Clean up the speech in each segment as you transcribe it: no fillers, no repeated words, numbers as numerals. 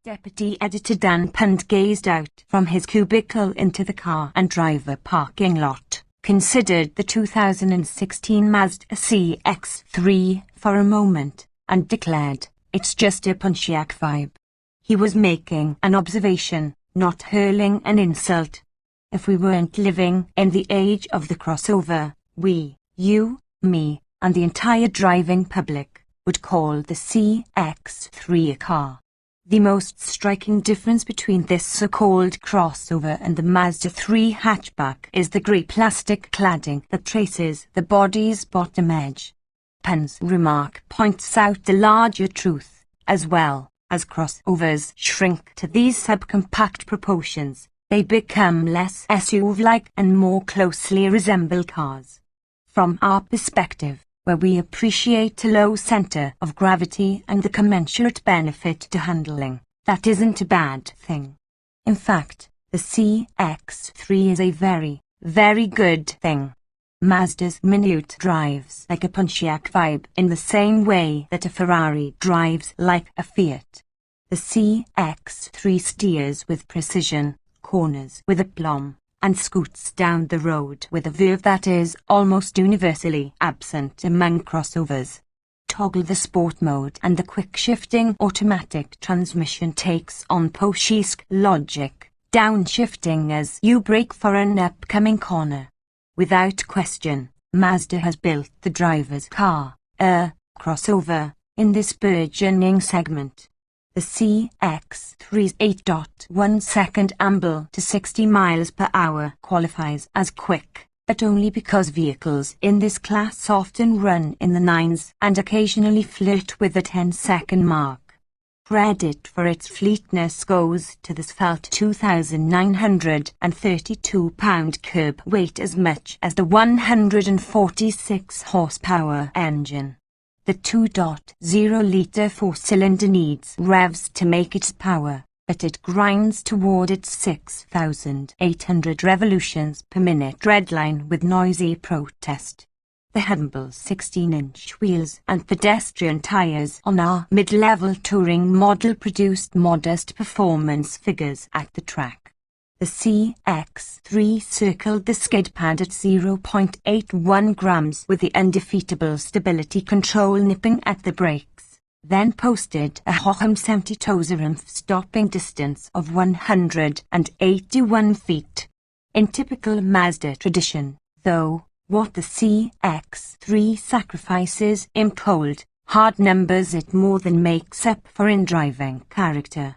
Deputy Editor Dan Punt gazed out from his cubicle into the car and driver parking lot, considered the 2016 Mazda CX-3 for a moment, and declared, "It's just a Pontiac Vibe." He was making an observation, not hurling an insult. If we weren't living in the age of the crossover, we, you, me, and the entire driving public, would call the CX-3 a car. The most striking difference between this so-called crossover and the Mazda 3 hatchback is the grey plastic cladding that traces the body's bottom edge. Punt's remark points out the larger truth, as well as crossovers shrink to these subcompact proportions, they become less SUV-like and more closely resemble cars. From our perspective, where we appreciate a low center of gravity and the commensurate benefit to handling, that isn't a bad thing. In fact, the CX-3 is a very, very good thing. Mazda's minute drives like a Pontiac Vibe in the same way that a Ferrari drives like a Fiat. The CX-3 steers with precision, corners with aplomb, and scoots down the road with a verve that is almost universally absent among crossovers. Toggle the sport mode and the quick-shifting automatic transmission takes on Pontiac logic, downshifting as you brake for an upcoming corner. Without question, Mazda has built the driver's car, a crossover, in this burgeoning segment. The CX-3's 8.1-second amble to 60 miles per hour qualifies as quick, but only because vehicles in this class often run in the 9s and occasionally flirt with the 10-second mark. Credit for its fleetness goes to the svelte 2,932-pound curb weight as much as the 146 horsepower engine. The 2.0-litre four-cylinder needs revs to make its power, but it grinds toward its 6,800 revolutions per minute redline with noisy protest. The humble 16-inch wheels and pedestrian tires on our mid-level touring model produced modest performance figures at the track. The CX-3 circled the skid pad at 0.81 grams with the undefeatable stability control nipping at the brakes, then posted a Hoham 70-toes stopping distance of 181 feet. In typical Mazda tradition, though, what the CX-3 sacrifices in cold, hard numbers it more than makes up for in driving character.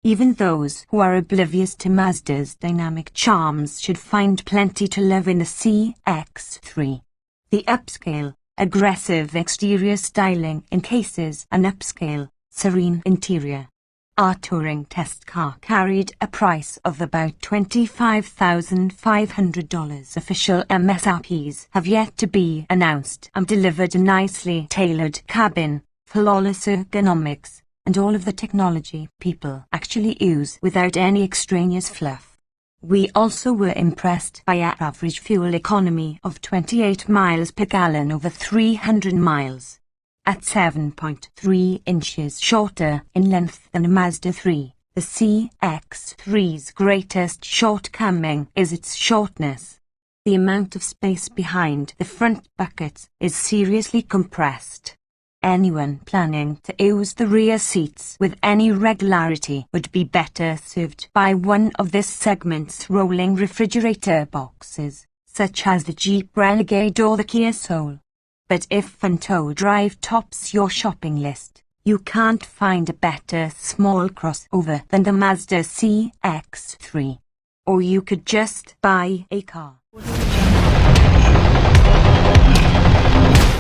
Even those who are oblivious to Mazda's dynamic charms should find plenty to love in the CX-3. The upscale, aggressive exterior styling encases an upscale, serene interior. Our touring test car carried a price of about $25,500. Official MSRPs have yet to be announced and delivered a nicely tailored cabin, flawless ergonomics, and all of the technology people actually use without any extraneous fluff. We also were impressed by our average fuel economy of 28 miles per gallon over 300 miles. At 7.3 inches shorter in length than a Mazda 3, the CX-3's greatest shortcoming is its shortness. The amount of space behind the front buckets is seriously compressed. Anyone planning to use the rear seats with any regularity would be better served by one of this segment's rolling refrigerator boxes, such as the Jeep Renegade or the Kia Soul. But if front-wheel drive tops your shopping list, you can't find a better small crossover than the Mazda CX-3. Or you could just buy a car.